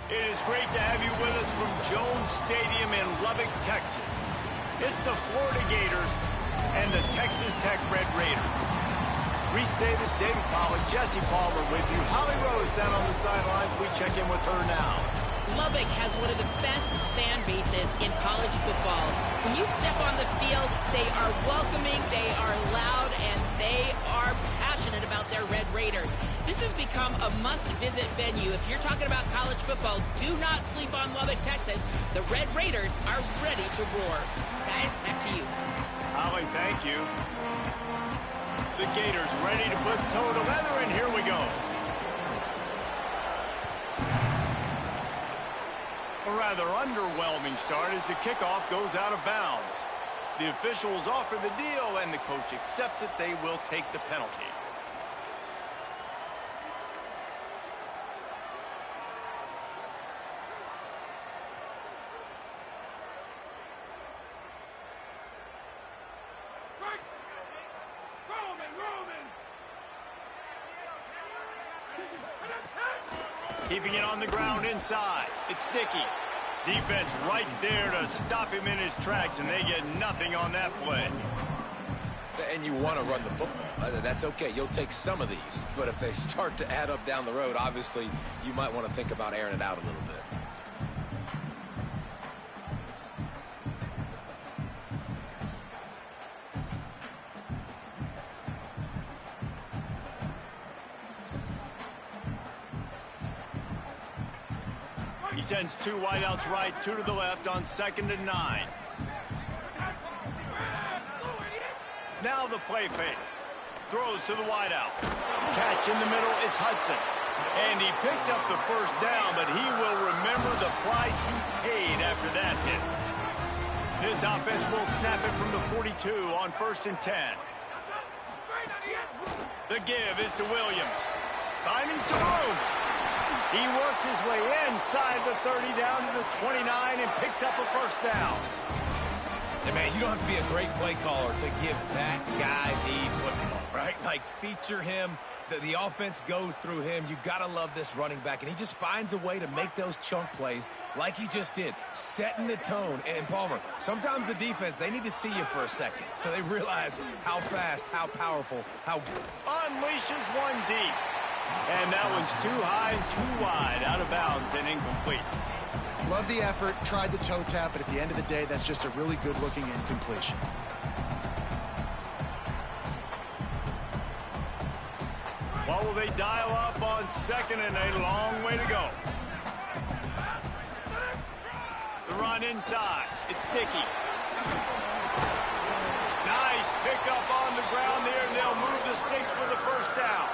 It is great to have you with us from Jones Stadium in Lubbock, Texas. It's the Florida Gators and the Texas Tech Red Raiders. Reese Davis, David Pollack, Jesse Palmer with you. Holly Rose down on the sidelines. We check in with her now. Lubbock has one of the best fan bases in college football. When you step on the field, they are welcoming, they are loud, and they are passionate about their Red Raiders. This has become a must-visit venue. If you're talking about college football, do not sleep on Lubbock, Texas. The Red Raiders are ready to roar. Guys, back to you. Holly, thank you. The Gators ready to put toe to leather, and here we go. A rather underwhelming start as the kickoff goes out of bounds. The officials offer the deal, and the coach accepts it. They will take the penalty. Keeping it on the ground inside. It's sticky. Defense right there to stop him in his tracks, and they get nothing on that play. And you want to run the football. That's okay. You'll take some of these. But if they start to add up down the road, obviously, you might want to think about airing it out a little bit. He sends two wideouts right, two to the left on 2nd and 9. Now the play fake. Throws to the wideout. Catch in the middle, it's Hudson. And he picks up the first down, but he will remember the price he paid after that hit. This offense will snap it from the 42 on 1st and 10. The give is to Williams. Finding some room. He works his way inside the 30 down to the 29 and picks up a first down. And man, you don't have to be a great play caller to give that guy the football, right? Like, feature him. The offense goes through him. You got to love this running back. And he just finds a way to make those chunk plays like he just did, setting the tone. And Palmer, sometimes the defense, they need to see you for a second so they realize how fast, how powerful, how... Unleashes one deep. And that one's too high and too wide, out of bounds and incomplete. Love the effort, tried the toe tap, but at the end of the day, that's just a really good-looking incompletion. What will they dial up on 2nd and a long way to go? The run inside. It's sticky. Nice pickup on the ground there, and they'll move the sticks for the first down.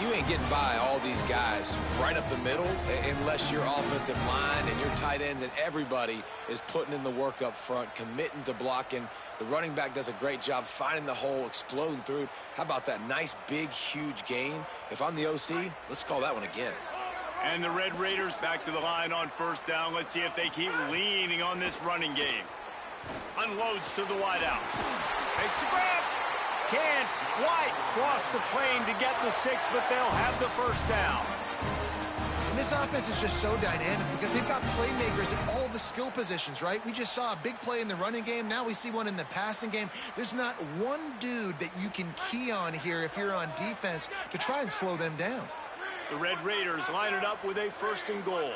You ain't getting by all these guys right up the middle unless your offensive line and your tight ends and everybody is putting in the work up front, committing to blocking. The running back does a great job finding the hole, exploding through. How about that nice, big, huge gain? If I'm the OC, let's call that one again. And the Red Raiders back to the line on 1st down. Let's see if they keep leaning on this running game. Unloads to the wideout. Makes the grab. Can't quite cross the plane to get the 6, but they'll have the first down. And this offense is just so dynamic because they've got playmakers at all the skill positions, right? We just saw a big play in the running game. Now we see one in the passing game. There's not one dude that you can key on here if you're on defense to try and slow them down. The Red Raiders line it up with a 1st and goal.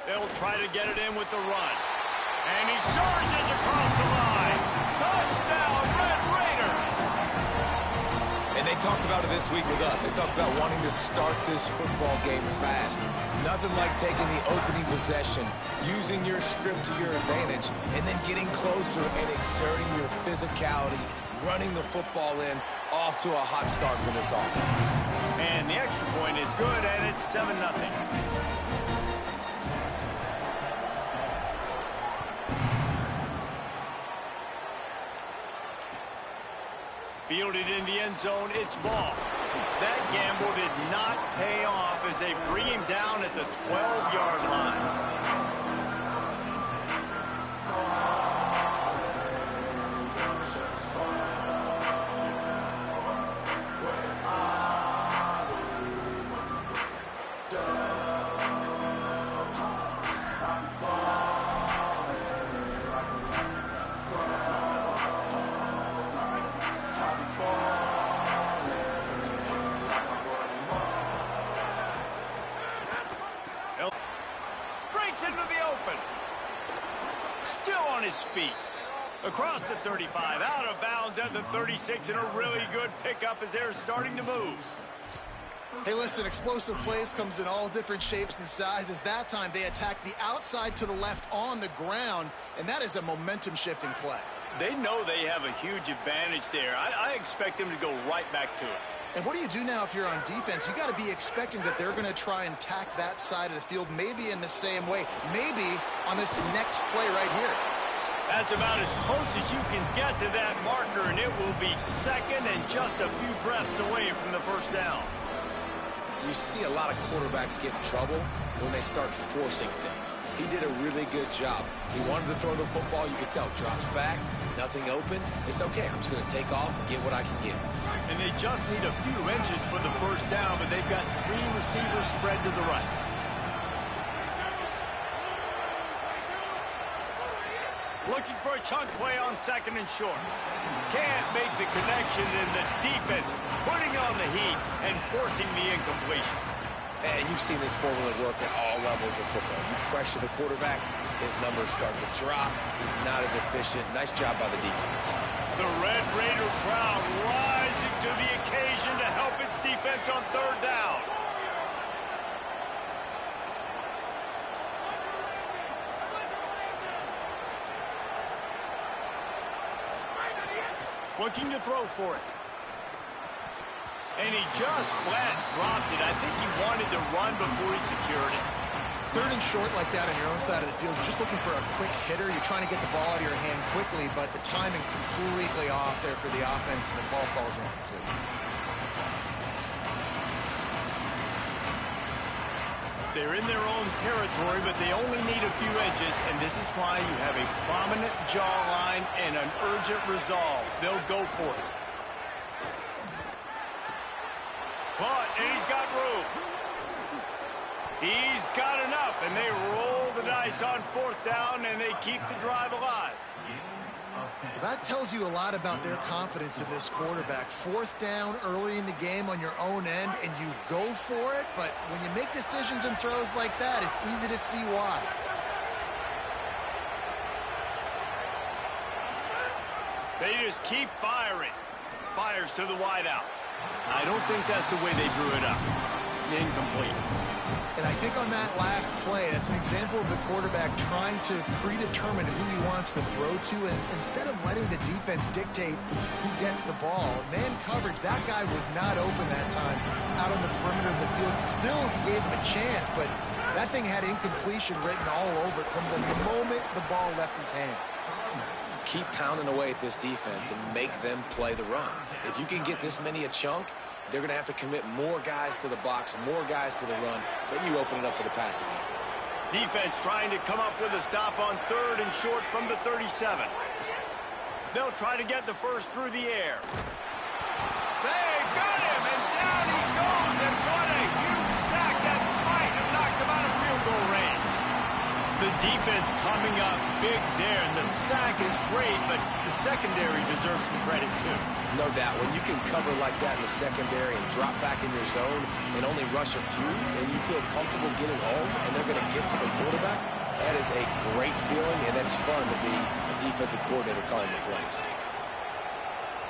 They'll try to get it in with the run. And he surges across the line. Touchdown, Red Raiders! And they talked about it this week with us. They talked about wanting to start this football game fast. Nothing like taking the opening possession, using your script to your advantage, and then getting closer and exerting your physicality, running the football in, off to a hot start for this offense. And the extra point is good, and it's 7-0. Fielded in the end zone, it's ball. That gamble did not pay off as they bring him down at the 12-yard line. Breaks into the open. Still on his feet. Across the 35, out of bounds at the 36, and a really good pickup as they're starting to move. Hey, listen, explosive plays comes in all different shapes and sizes. That time they attack the outside to the left on the ground, and that is a momentum-shifting play. They know they have a huge advantage there. I expect them to go right back to it. And what do you do now if you're on defense? You got to be expecting that they're going to try and tack that side of the field, maybe in the same way, maybe on this next play right here. That's about as close as you can get to that marker, and it will be second and just a few breaths away from the first down. You see a lot of quarterbacks get in trouble when they start forcing things. He did a really good job. He wanted to throw the football. You could tell. Drops back, nothing open. It's okay. I'm just going to take off and get what I can get. And they just need a few inches for the first down, but they've got 3 receivers spread to the right. Looking for a chunk play on second and short. Can't make the connection, and the defense putting on the heat and forcing the incompletion. And you've seen this formula work at all levels of football. You pressure the quarterback, his numbers start to drop. He's not as efficient. Nice job by the defense. The Red Raider crowd rising to the occasion to help its defense on third down. Looking to throw for it. And he just flat dropped it. I think he wanted to run before he secured it. Third and short like that on your own side of the field, you're just looking for a quick hitter. You're trying to get the ball out of your hand quickly, but the timing completely off there for the offense, and the ball falls incomplete. They're in their own territory, but they only need a few inches, and this is why you have a prominent jawline and an urgent resolve. They'll go for it. But, and he's got room. He's got enough, and they roll the dice on fourth down, and they keep the drive alive. That tells you a lot about their confidence in this quarterback. Fourth down early in the game on your own end, and you go for it, but when you make decisions and throws like that, it's easy to see why. They just keep firing. Fires to the wideout. I don't think that's the way they drew it up. Incomplete. And I think on that last play, that's an example of the quarterback trying to predetermine who he wants to throw to, and instead of letting the defense dictate who gets the ball. Man coverage, that guy was not open that time out on the perimeter of the field. Still, he gave him a chance, but that thing had incompletion written all over it from the moment the ball left his hand. Keep pounding away at this defense and make them play the run. If you can get this many a chunk, they're going to have to commit more guys to the box, more guys to the run. Then you open it up for the passing game. Defense trying to come up with a stop on third and short from the 37. They'll try to get the first through the air. They got him, and down he goes, and what a huge sack. That might have knocked him out of field goal range. The defense coming up big there, and the sack is great, but the secondary deserves some credit too. No doubt. When you can cover like that in the secondary and drop back in your zone and only rush a few, and you feel comfortable getting home, and they're going to get to the quarterback, that is a great feeling, and that's fun to be a defensive coordinator calling the plays.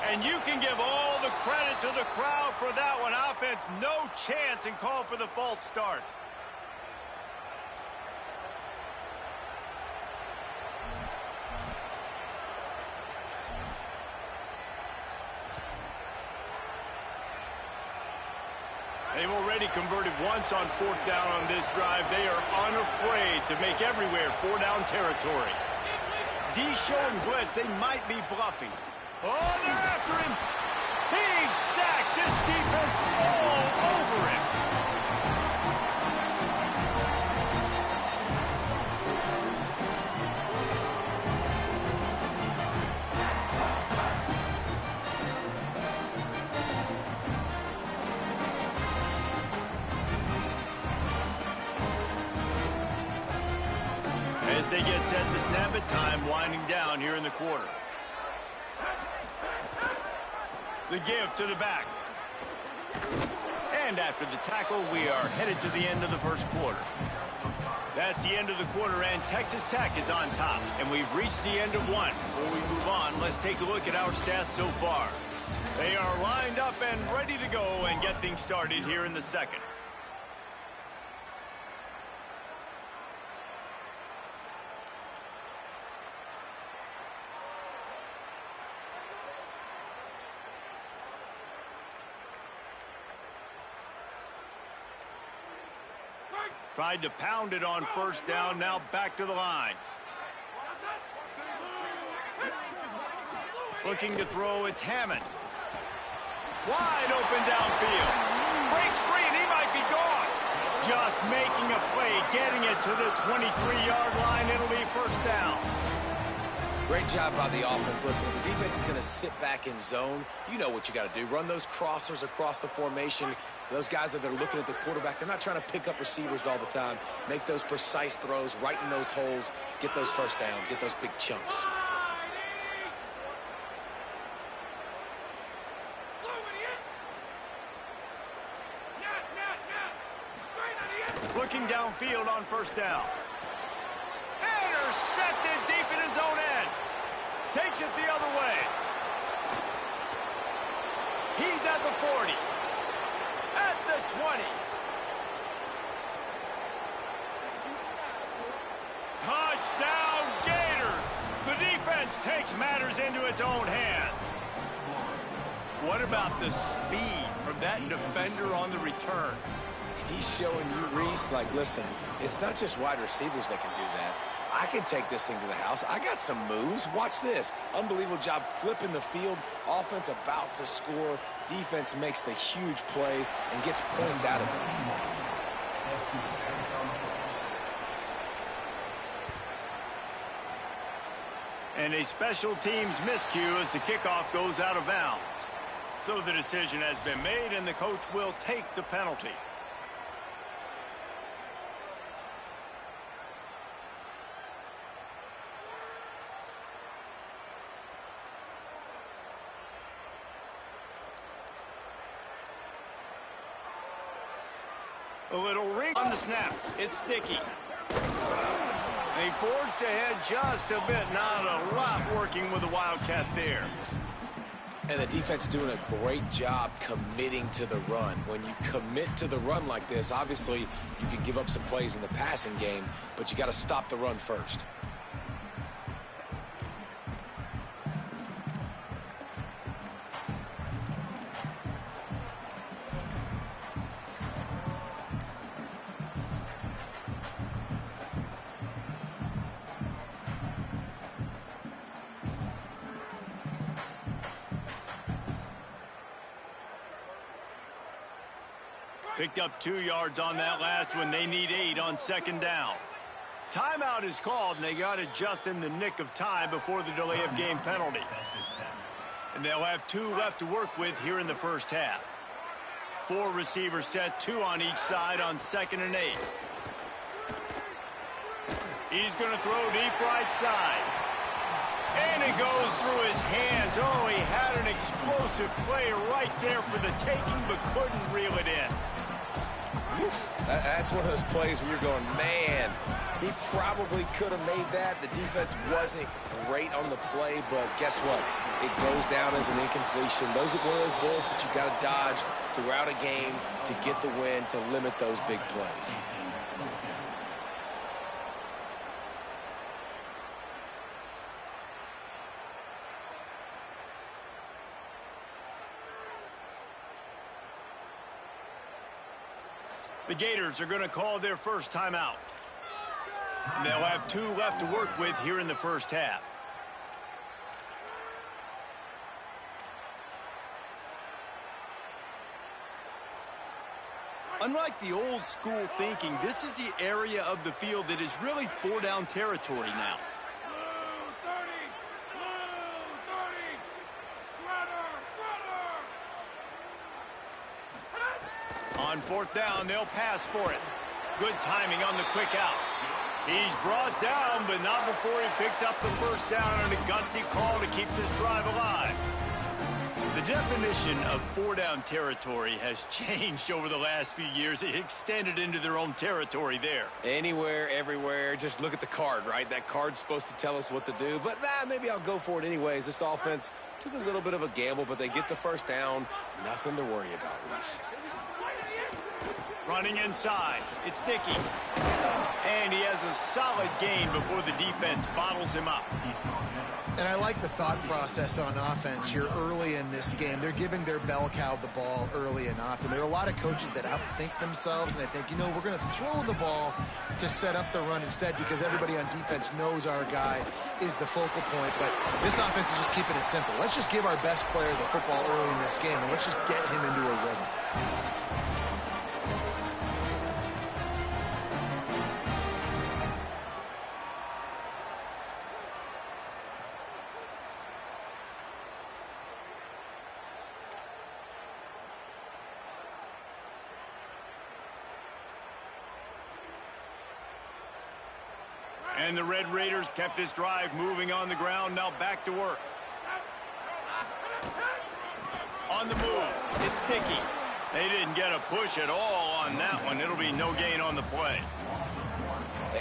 And you can give all the credit to the crowd for that one. Offense, no chance, and call for the false start. They've already converted once on fourth down on this drive. They are unafraid to make everywhere four-down territory. D showing blitz. They might be bluffing. Oh, they're after him. He's sacked. This defense all over him. As they get set to snap it, time winding down here in the quarter. The give to the back. And after the tackle, we are headed to the end of the first quarter. That's the end of the quarter, and Texas Tech is on top. And we've reached the end of one. Before we move on, let's take a look at our stats so far. They are lined up and ready to go and get things started here in the second. Tried to pound it on first down, now back to the line. Looking to throw, it's Hammond. Wide open downfield. Breaks free, and he might be gone. Just making a play, getting it to the 23-yard line. It'll be first down. Great job by the offense. Listen, if the defense is going to sit back in zone, you know what you got to do. Run those crossers across the formation. Those guys that are looking at the quarterback, they're not trying to pick up receivers all the time. Make those precise throws, right in those holes, get those first downs, get those big chunks. Looking downfield on first down. Intercepted deep in his own end. Takes it the other way. He's at the 40. At the 20. Touchdown Gators. The defense takes matters into its own hands. What about the speed from that defender on the return? He's showing you, Reese, like, listen, it's not just wide receivers that can do that. I can take this thing to the house. I got some moves. Watch this. Unbelievable job flipping the field. Offense about to score. Defense makes the huge plays and gets points out of it. And a special teams miscue as the kickoff goes out of bounds. So the decision has been made, and the coach will take the penalty. A little ring on the snap. It's sticky. They forced ahead just a bit. Not a lot working with the Wildcat there. And the defense doing a great job committing to the run. When you commit to the run like this, obviously you can give up some plays in the passing game, but you got to stop the run first. Picked up 2 yards on that last one. They need 8 on second down. Timeout is called, and they got it just in the nick of time before the delay of game penalty. And they'll have 2 left to work with here in the first half. 4 receivers set, 2 on each side on second and 8. He's going to throw deep right side. And it goes through his hands. Oh, he had an explosive play right there for the taking, but couldn't reel it in. That's one of those plays where you're going, man, he probably could have made that. The defense wasn't great on the play, but guess what? It goes down as an incompletion. Those are one of those bullets that you got to dodge throughout a game to get the win, to limit those big plays. The Gators are going to call their first timeout. And they'll have 2 left to work with here in the first half. Unlike the old school thinking, this is the area of the field that is really 4-down territory now. On fourth down, they'll pass for it. Good timing on the quick out. He's brought down, but not before he picks up the first down, and a gutsy call to keep this drive alive. The definition of four-down territory has changed over the last few years. It extended into their own territory there. Anywhere, everywhere. Just look at the card, right? That card's supposed to tell us what to do. But, maybe I'll go for it anyways. This offense took a little bit of a gamble, but they get the first down. Nothing to worry about, Reese. Running inside. It's Dickey. And he has a solid gain before the defense bottles him up. And I like the thought process on offense here early in this game. They're giving their bell cow the ball early and often. There are a lot of coaches that outthink themselves, and they think, we're going to throw the ball to set up the run instead because everybody on defense knows our guy is the focal point. But this offense is just keeping it simple. Let's just give our best player the football early in this game, and let's just get him into a rhythm. And the Red Raiders kept this drive moving on the ground. Now back to work. On the move, it's Dickey. They didn't get a push at all on that one. It'll be no gain on the play.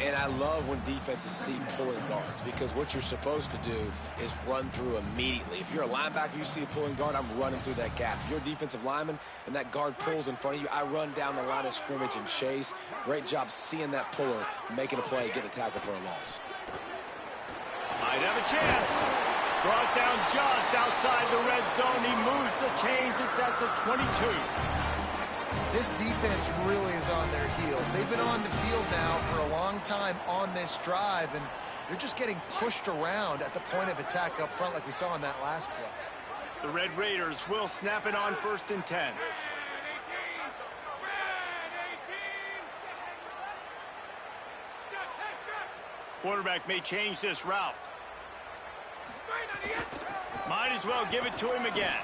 And I love when defenses see pulling guards because what you're supposed to do is run through immediately. If you're a linebacker, you see a pulling guard, I'm running through that gap. If you're a defensive lineman and that guard pulls in front of you, I run down the line of scrimmage and chase. Great job seeing that puller, making a play, get a tackle for a loss. Might have a chance. Brought down just outside the red zone. He moves the chains. It's at the 22. This defense really is on their heels. They've been on the field now for a long time on this drive, and they're just getting pushed around at the point of attack up front like we saw in that last play. The Red Raiders will snap it on 1st and 10. Quarterback may change this route. Might as well give it to him again.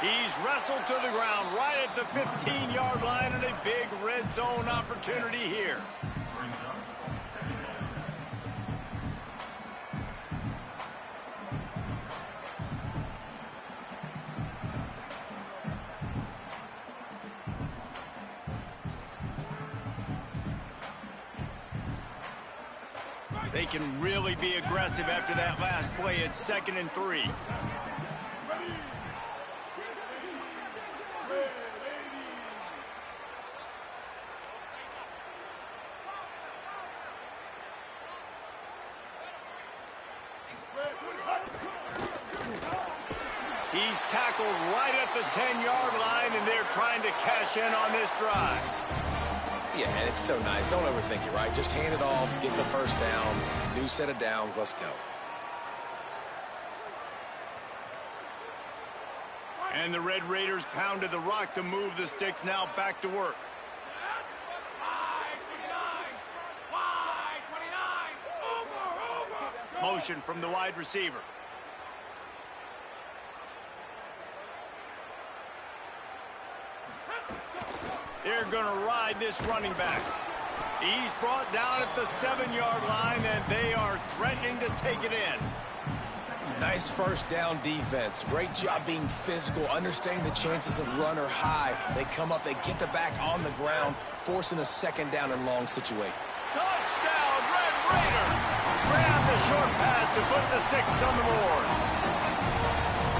He's wrestled to the ground right at the 15-yard line, and a big red zone opportunity here. They can really be aggressive after that last play. It's 2nd and 3. He's tackled right at the 10-yard line, and they're trying to cash in on this drive. Yeah, and it's so nice. Don't overthink it, right? Just hand it off, get the first down, new set of downs, let's go. And the Red Raiders pounded the rock to move the sticks. Now back to work. Motion from the wide receiver. They're going to ride this running back. He's brought down at the 7-yard line, and they are threatening to take it in. Nice first down defense. Great job being physical, understanding the chances of run are high. They come up, they get the back on the ground, forcing a 2nd down and long situation. Touchdown, Red Raiders! Grab the short pass to put the 6 on the board.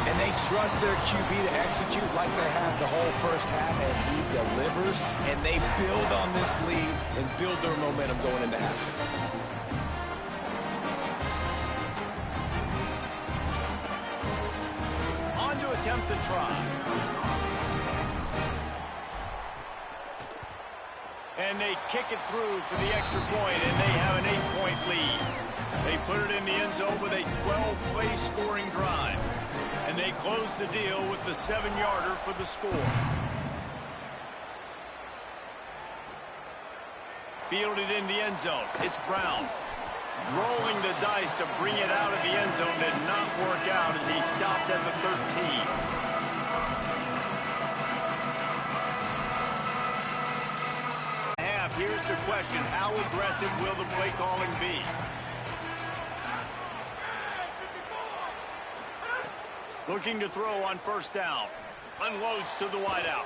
And they trust their QB to execute like they have the whole first half, and he delivers, and they build on this lead and build their momentum going into halftime. On to attempt the try. And they kick it through for the extra point, and they have an 8-point lead. They put it in the end zone with a 12-play scoring drive. And they close the deal with the 7-yarder for the score. Fielded in the end zone. It's Brown. Rolling the dice to bring it out of the end zone did not work out as he stopped at the 13. Here's the question. How aggressive will the play calling be? Looking to throw on first down. Unloads to the wideout.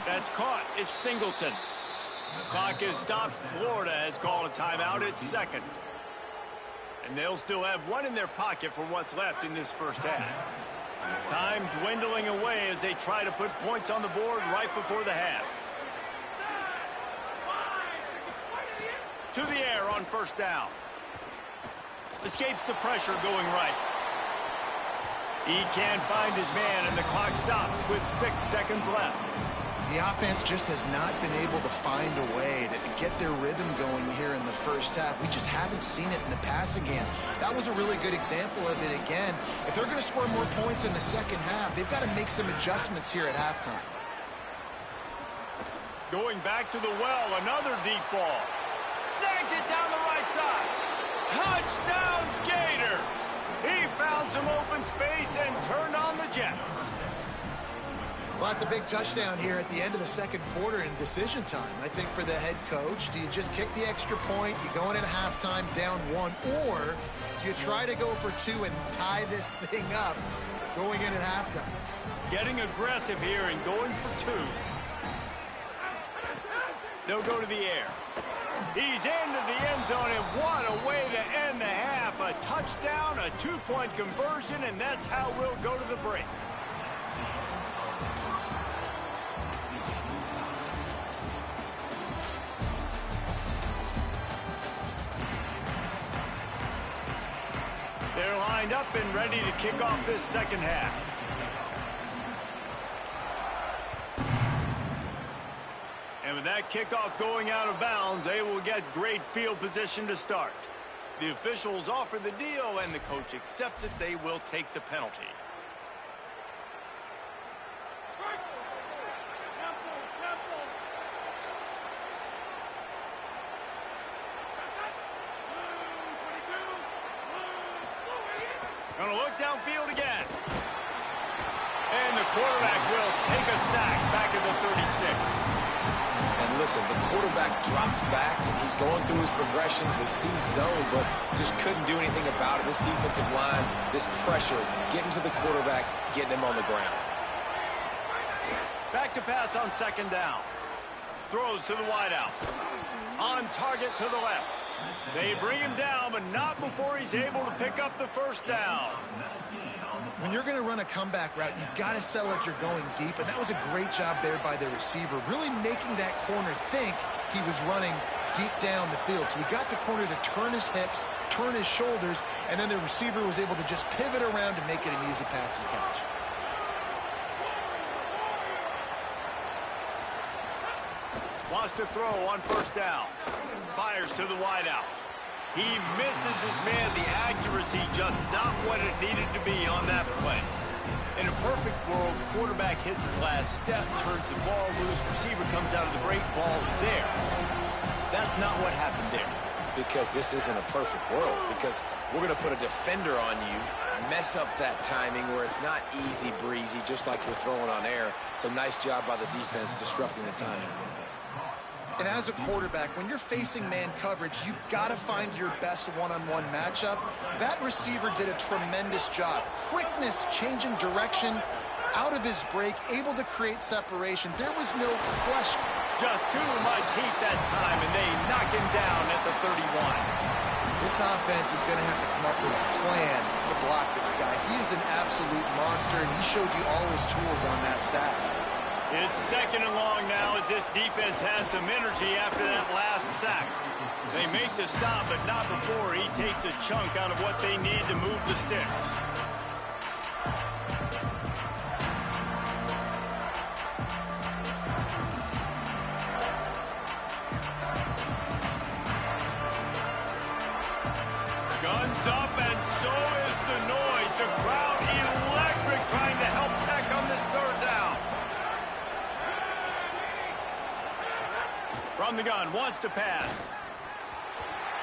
That's caught. It's Singleton. Clock is stopped. Florida has called a timeout. It's second. And they'll still have one in their pocket for what's left in this first half. Time dwindling away as they try to put points on the board right before the half. To the air on first down. Escapes the pressure going right. He can't find his man, and the clock stops with 6 seconds left. The offense just has not been able to find a way to get their rhythm going here in the first half. We just haven't seen it in the passing game. That was a really good example of it again. If they're going to score more points in the second half, they've got to make some adjustments here at halftime. Going back to the well, another deep ball. Snags it down the right side. Touchdown Gators! He found some open space and turned on the Jets. Well, that's a big touchdown here at the end of the second quarter in decision time. I think for the head coach, do you just kick the extra point, you go in at halftime down 1, or do you try to go for 2 and tie this thing up going in at halftime? Getting aggressive here and going for 2. They'll go to the air. He's into the end zone, and what a way to end the half. A touchdown, a 2-point conversion, and that's how we'll go to the break. They're lined up and ready to kick off this second half. And with that kickoff going out of bounds, they will get great field position to start. The officials offer the deal, and the coach accepts it. They will take the penalty. Going to look downfield again. And the quarterback will take a sack back at the 36. And listen, the quarterback drops back, and he's going through his progressions. We see zone, but just couldn't do anything about it. This defensive line, this pressure, getting to the quarterback, getting him on the ground. Back to pass on second down. Throws to the wideout. On target to the left. They bring him down, but not before he's able to pick up the first down. When you're going to run a comeback route, you've got to sell like you're going deep, and that was a great job there by the receiver, really making that corner think he was running deep down the field. So we got the corner to turn his hips, turn his shoulders, and then the receiver was able to just pivot around and make it an easy pass and catch. Wants to throw on first down. Fires to the wideout. He misses his man. The accuracy just not what it needed to be on that play. In a perfect world, quarterback hits his last step, turns the ball loose, receiver comes out of the break, ball's there. That's not what happened there. Because this isn't a perfect world. Because we're going to put a defender on you, mess up that timing where it's not easy breezy, just like you're throwing on air. So nice job by the defense disrupting the timing. And as a quarterback, when you're facing man coverage, you've got to find your best one-on-one matchup. That receiver did a tremendous job. Quickness, changing direction, out of his break, able to create separation. There was no question. Just too much heat that time, and they knock him down at the 31. This offense is going to have to come up with a plan to block this guy. He is an absolute monster, and he showed you all his tools on that sack. It's second and long now as this defense has some energy after that last sack. They make the stop, but not before he takes a chunk out of what they need to move the sticks. Guns up, and so is the noise. The crowd electric, trying to help Tech on this third down. From the gun, wants to pass.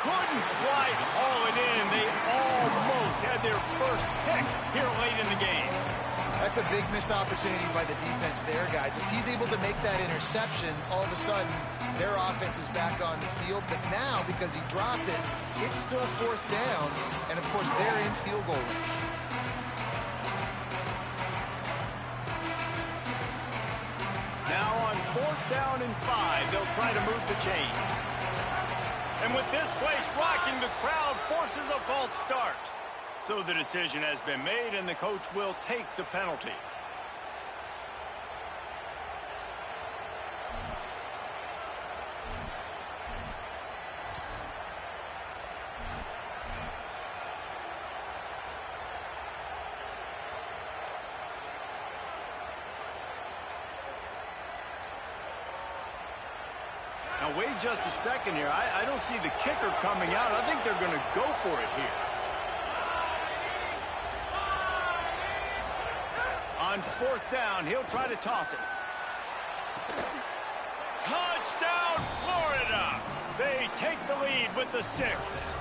Couldn't quite haul it in. They almost had their first pick here late in the game. That's a big missed opportunity by the defense there, guys. If he's able to make that interception, all of a sudden, their offense is back on the field. But now, because he dropped it, it's still fourth down. And, of course, they're in field goal range. and 5. They'll try to move the chains. And with this place rocking, the crowd forces a false start. So the decision has been made, and the coach will take the penalty. Now, wait just a second here. I don't see the kicker coming out. I think they're going to go for it here. On 4th down, he'll try to toss it. Touchdown, Florida! They take the lead with the 6.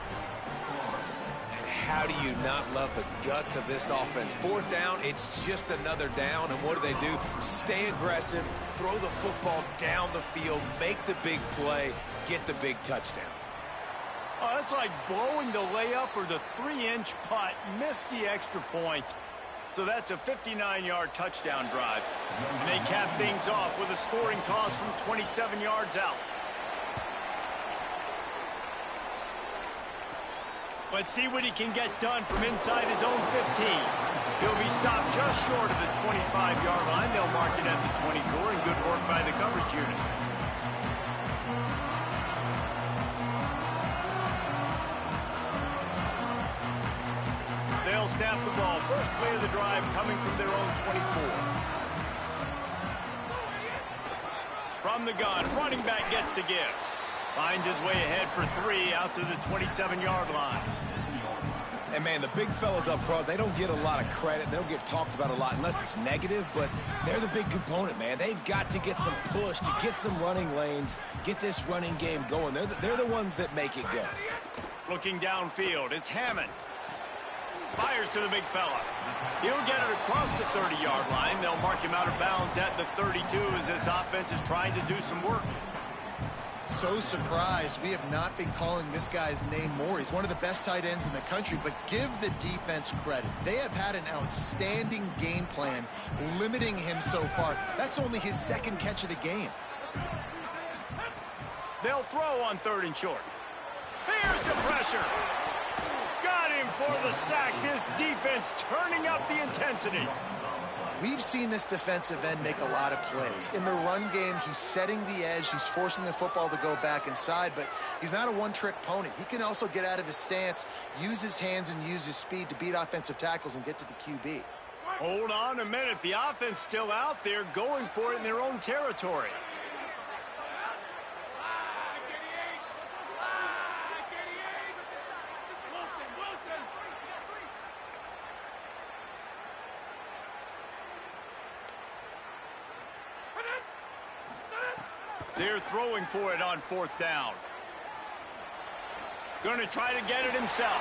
And how do you not love the guts of this offense? 4th down, it's just another down. And what do? Stay aggressive, throw the football down the field, make the big play, get the big touchdown. Oh, that's like blowing the layup or the 3-inch putt. Missed the extra point. So that's a 59-yard touchdown drive. And they cap things off with a scoring toss from 27 yards out. Let's see what he can get done from inside his own 15. He'll be stopped just short of the 25-yard line. They'll mark it at the 24, and good work by the coverage unit. They'll snap the ball. First play of the drive coming from their own 24. From the gun, running back gets to give. Finds his way ahead for 3 out to the 27-yard line. And, man, the big fellas up front, they don't get a lot of credit. They don't get talked about a lot unless it's negative, but they're the big component, man. They've got to get some push, to get some running lanes, get this running game going. They're the ones that make it go. Looking downfield, it's Hammond. Fires to the big fella. He'll get it across the 30-yard line. They'll mark him out of bounds at the 32 as this offense is trying to do some work. So surprised we have not been calling this guy's name more. He's one of the best tight ends in the country, but give the defense credit. They have had an outstanding game plan limiting him so far. That's only his 2nd catch of the game. They'll throw on 3rd and short. Here's the pressure. Got him for the sack. This defense turning up the intensity. We've seen this defensive end make a lot of plays. In the run game, he's setting the edge. He's forcing the football to go back inside, but he's not a one-trick pony. He can also get out of his stance, use his hands, and use his speed to beat offensive tackles and get to the QB. Hold on a minute. The offense still out there going for it in their own territory. They're throwing for it on 4th down. Going to try to get it himself.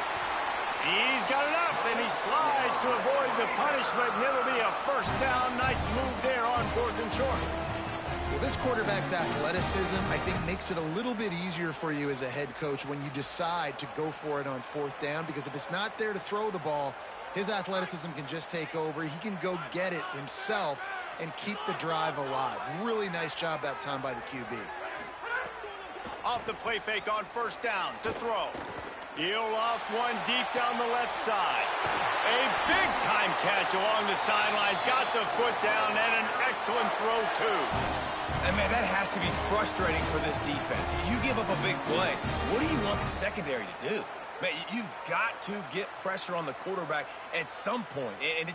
He's got enough, and he slides to avoid the punishment, and it'll be a 1st down. Nice move there on 4th and short. Well, this quarterback's athleticism, I think, makes it a little bit easier for you as a head coach when you decide to go for it on 4th down, because if it's not there to throw the ball, his athleticism can just take over. He can go get it himself and keep the drive alive. Really nice job that time by the QB. Off the play fake on 1st down to throw. He'll loft one deep down the left side. A big-time catch along the sidelines. Got the foot down and an excellent throw, too. And, man, that has to be frustrating for this defense. You give up a big play. What do you want the secondary to do? Man, you've got to get pressure on the quarterback at some point. And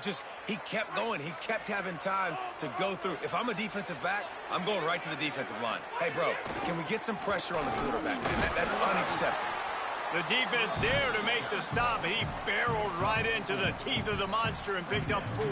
he kept going. He kept having time to go through. If I'm a defensive back, I'm going right to the defensive line. Hey, bro, can we get some pressure on the quarterback? Man, that's unacceptable. The defense there to make the stop, and he barreled right into the teeth of the monster and picked up 4.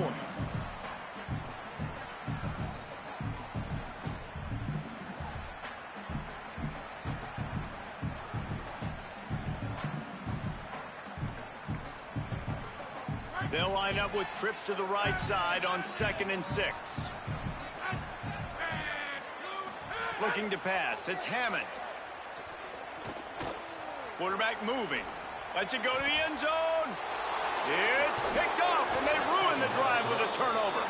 They'll line up with trips to the right side on 2nd and 6. Looking to pass. It's Hammond. Quarterback moving. Lets it go to the end zone. It's picked off, and they ruin the drive with a turnover.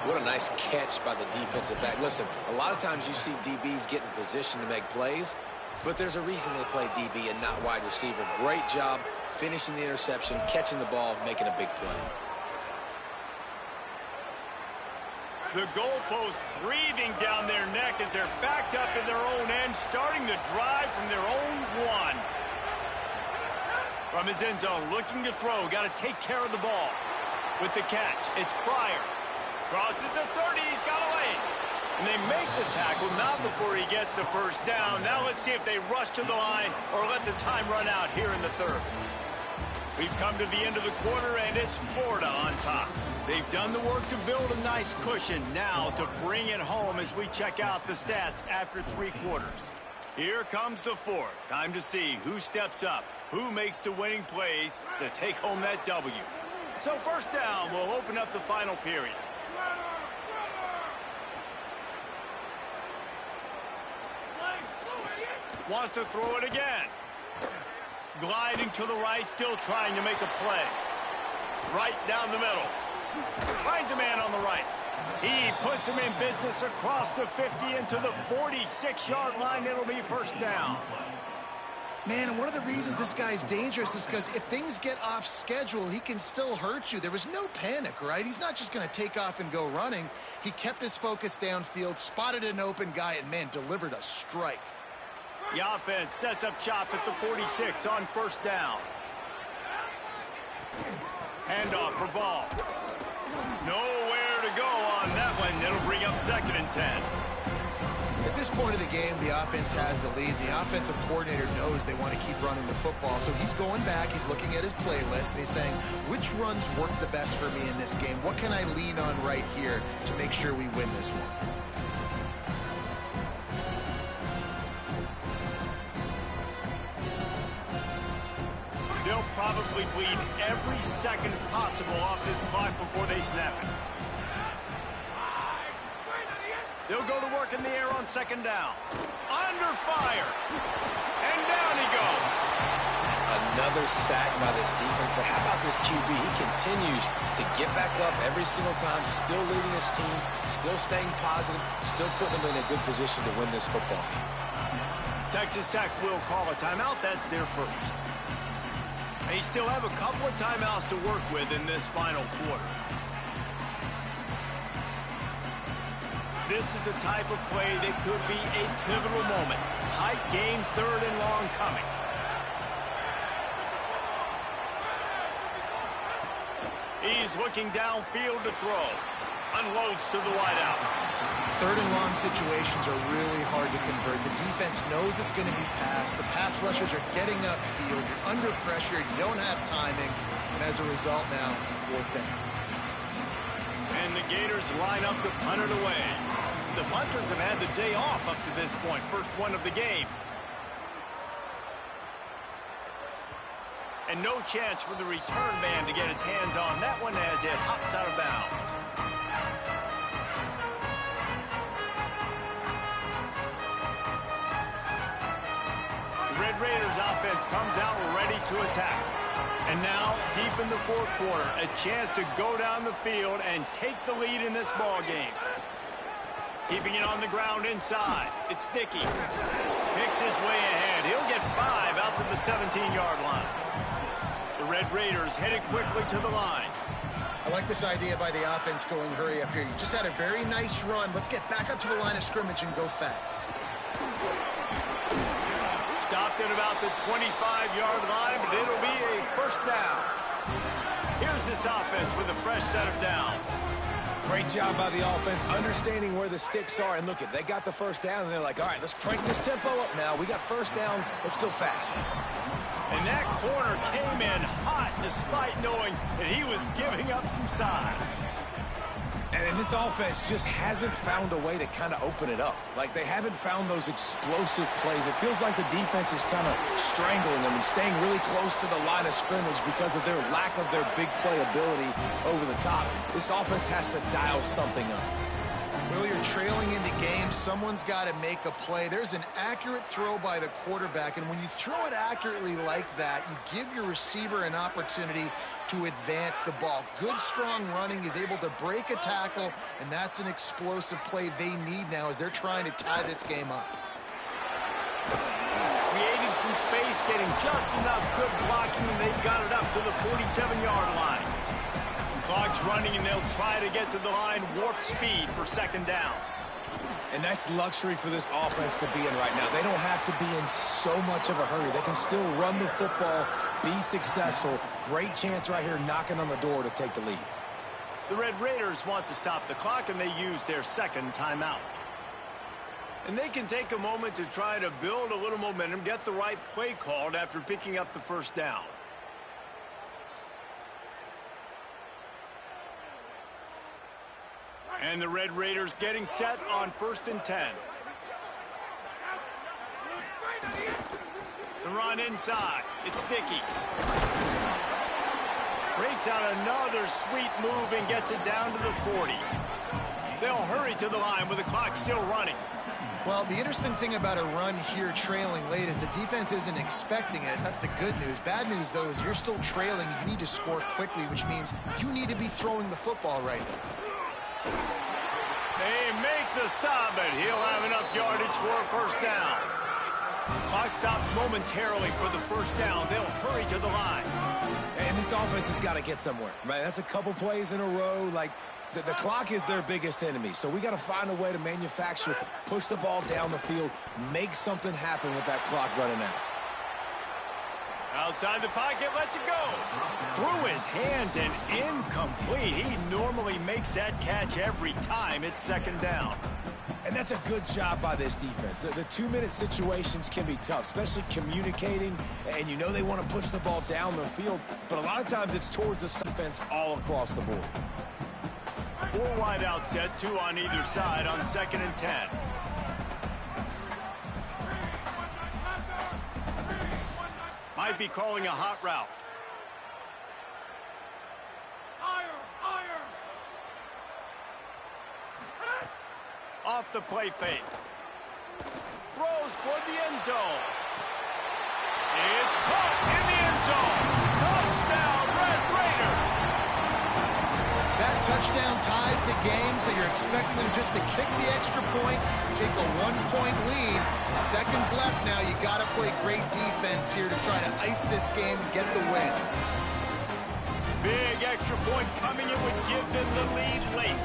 What a nice catch by the defensive back. Listen, a lot of times you see DBs get in position to make plays, but there's a reason they play DB and not wide receiver. Great job finishing the interception, catching the ball, making a big play. The goalpost breathing down their neck as they're backed up in their own end, starting to drive from their own one. From his end zone, looking to throw, got to take care of the ball. With the catch, it's Pryor. Crosses the 30, he's got away. And they make the tackle, not before he gets the first down. Now let's see if they rush to the line or let the time run out here in the third. We've come to the end of the quarter, and it's Florida on top. They've done the work to build a nice cushion. Now to bring it home as we check out the stats after 3 quarters. Here comes the fourth. Time to see who steps up, who makes the winning plays to take home that W. So first down will open up the final period. Wants to throw it again. Gliding to the right, still trying to make a play. Right down the middle. Finds a man on the right. He puts him in business across the 50 into the 46-yard line. It'll be first down. Man, and one of the reasons this guy's dangerous is because if things get off schedule, he can still hurt you. There was no panic, right? He's not just going to take off and go running. He kept his focus downfield, spotted an open guy, and, man, delivered a strike. The offense sets up shop at the 46 on first down. Handoff for Ball. Nowhere to go on that one. It'll bring up 2nd and 10. At this point of the game, the offense has the lead. The offensive coordinator knows they want to keep running the football. So he's going back, he's looking at his playlist, and he's saying, which runs work the best for me in this game? What can I lean on right here to make sure we win this one? They'll probably bleed every second possible off this clock before they snap it. They'll go to work in the air on 2nd down. Under fire. And down he goes. Another sack by this defense, but how about this QB? He continues to get back up every single time, still leading his team, still staying positive, still putting them in a good position to win this football game. Texas Tech will call a timeout. That's their first. They still have a couple of timeouts to work with in this final quarter. This is the type of play that could be a pivotal moment. Tight game, 3rd and long coming. He's looking downfield to throw. Unloads to the wideout. 3rd and long situations are really hard to convert. The defense knows it's going to be passed. The pass rushers are getting upfield. You're under pressure. You don't have timing. And as a result now, 4th down. And the Gators line up to punt it away. The punters have had the day off up to this point. First one of the game. And no chance for the return man to get his hands on that one as it hops out of bounds. The Red Raiders offense comes out ready to attack. And now, deep in the 4th quarter, a chance to go down the field and take the lead in this ball game. Keeping it on the ground inside. It's Sticky. Picks his way ahead. He'll get 5 out to the 17-yard line. The Red Raiders headed quickly to the line. I like this idea by the offense going hurry up here. You just had a very nice run. Let's get back up to the line of scrimmage and go fast. Stopped at about the 25-yard line, but it'll be a first down. Here's this offense with a fresh set of downs. Great job by the offense, understanding where the sticks are. And look, they got the first down, and they're like, all right, let's crank this tempo up now. We got first down. Let's go fast. And that corner came in hot despite knowing that he was giving up some size. And this offense just hasn't found a way to kind of open it up. Like, they haven't found those explosive plays. It feels like the defense is kind of strangling them and staying really close to the line of scrimmage because of their lack of their big play ability over the top. This offense has to dial something up. Well, you're you're trailing into games, someone's got to make a play. There's an accurate throw by the quarterback, and when you throw it accurately like that, you give your receiver an opportunity to advance the ball. Good, strong running is able to break a tackle, and that's an explosive play they need now as they're trying to tie this game up. Creating some space, getting just enough good blocking, and they've got it up to the 47-yard line. Clock's running, and they'll try to get to the line, warp speed for second down. And that's luxury for this offense to be in right now. They don't have to be in so much of a hurry. They can still run the football, be successful. Great chance right here knocking on the door to take the lead. The Red Raiders want to stop the clock, and they use their second timeout. And they can take a moment to try to build a little momentum, get the right play called after picking up the first down. And the Red Raiders getting set on 1st and 10. The run inside. It's sticky. Breaks out another sweet move and gets it down to the 40. They'll hurry to the line with the clock still running. Well, the interesting thing about a run here trailing late is the defense isn't expecting it. That's the good news. Bad news, though, is you're still trailing. You need to score quickly, which means you need to be throwing the football right now. They make the stop, but he'll have enough yardage for a first down. Clock stops momentarily for the first down. They'll hurry to the line. And this offense has got to get somewhere, right? That's a couple plays in a row. Like, the clock is their biggest enemy, so we got to find a way to manufacture, push the ball down the field, make something happen with that clock running out. Outside the pocket, lets it go. Through his hands and incomplete. He normally makes that catch every time it's second down. And that's a good job by this defense. The 2-minute situations can be tough, especially communicating, and you know they want to push the ball down the field, but a lot of times it's towards the defense all across the board. 4 wide out set, 2 on either side on 2nd and 10. Might be calling a hot route. Off the play fake. Throws toward the end zone. It's caught in the end zone. Touchdown, Red Raiders. That touchdown ties the game, so you're expecting them just to kick the extra point, take a 1-point lead. Seconds left now. You got to play great defense here to try to ice this game and get the win. Big extra point coming. It would give them the lead late.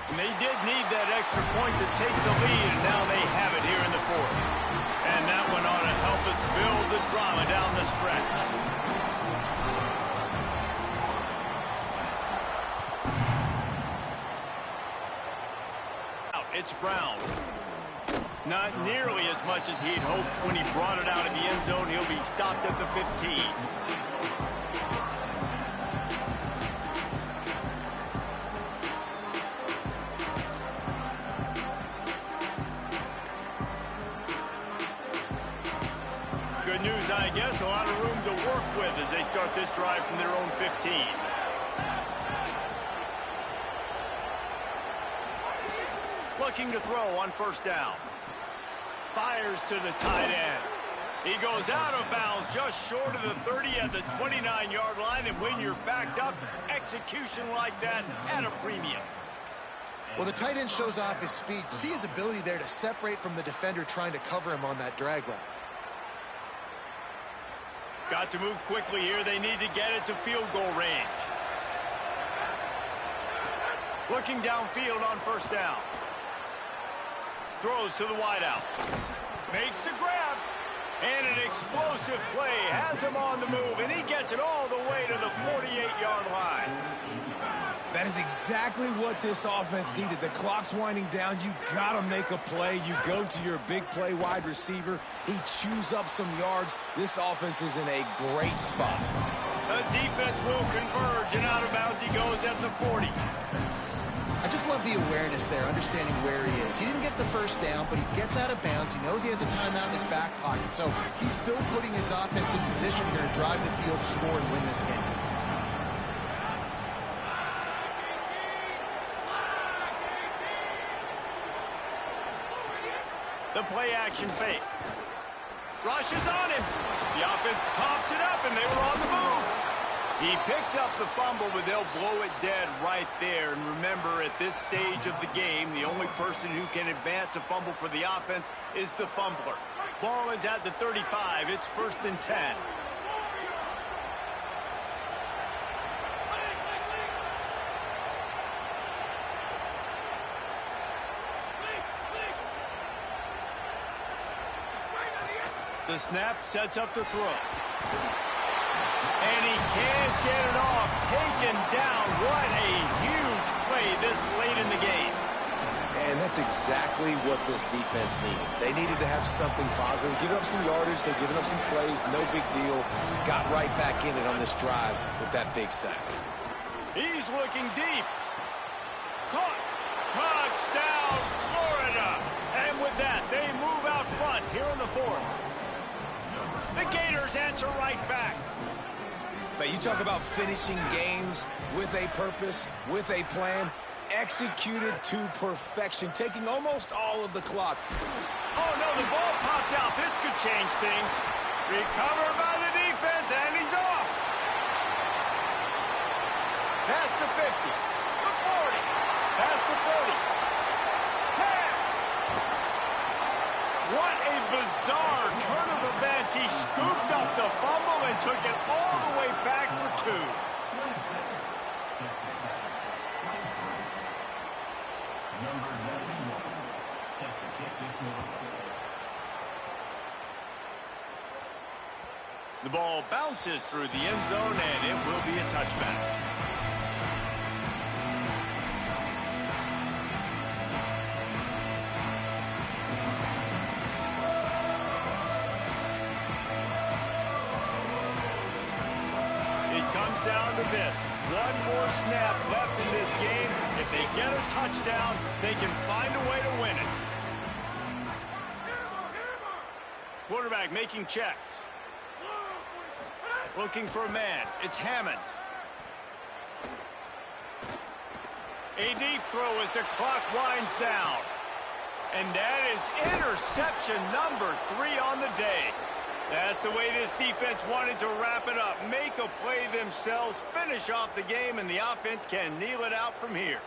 And they did need that extra point to take the lead, and now they have it here in the 4th. And that one ought to help us build the drama down the stretch. It's Brown. Not nearly as much as he'd hoped when he brought it out of the end zone. He'll be stopped at the 15. Good news, I guess. A lot of room to work with as they start this drive from their own 15. Looking to throw on first down. Fires to the tight end. He goes out of bounds just short of the 30 at the 29-yard line, and when you're backed up, execution like that at a premium. Well, the tight end shows off his speed. See his ability there to separate from the defender trying to cover him on that drag route. Got to move quickly here. They need to get it to field goal range. Looking downfield on first down. Throws to the wideout. Makes the grab. And an explosive play. Has him on the move. And he gets it all the way to the 48-yard line. That is exactly what this offense needed. The clock's winding down. You got to make a play. You go to your big play wide receiver. He chews up some yards. This offense is in a great spot. The defense will converge. And out of bounds he goes at the 40. I just love the awareness there, understanding where he is. He didn't get the first down, but he gets out of bounds. He knows he has a timeout in his back pocket, so he's still putting his offense in position here to drive the field, score, and win this game. The play action fake. Rushes on him. The offense coughs it up, and they were on the move. He picks up the fumble, but they'll blow it dead right there. And remember, at this stage of the game, the only person who can advance a fumble for the offense is the fumbler. Ball is at the 35. It's 1st and 10. The snap sets up the throw. And he can't get it off. Taken down. What a huge play this late in the game. And that's exactly what this defense needed. They needed to have something positive. Give up some yardage. They've given up some plays. No big deal. Got right back in it on this drive with that big sack. He's looking deep. Caught. Touchdown, Florida. And with that, they move out front here in the 4th. The Gators answer right back. But you talk about finishing games with a purpose, with a plan, executed to perfection, taking almost all of the clock. Oh, no, the ball popped out. This could change things. Recovered by the defense, and he's off. Past the 50, the 40, past the 30, 10. What a bizarre turn of events. He scooped up the fumble and took it all the way back for 2. The ball bounces through the end zone, and it will be a touchback. Down to this. One more snap left in this game. If they get a touchdown, they can find a way to win it. Quarterback making checks. Looking for a man. It's Hammond. A deep throw as the clock winds down. And that is interception number 3 on the day. That's the way this defense wanted to wrap it up. Make a play themselves, finish off the game, and the offense can kneel it out from here.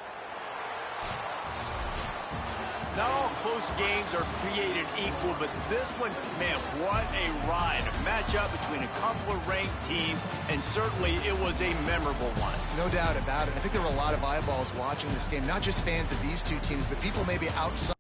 Not all close games are created equal, but this one, man, what a ride. A matchup between a couple of ranked teams, and certainly it was a memorable one. No doubt about it. I think there were a lot of eyeballs watching this game, not just fans of these two teams, but people maybe outside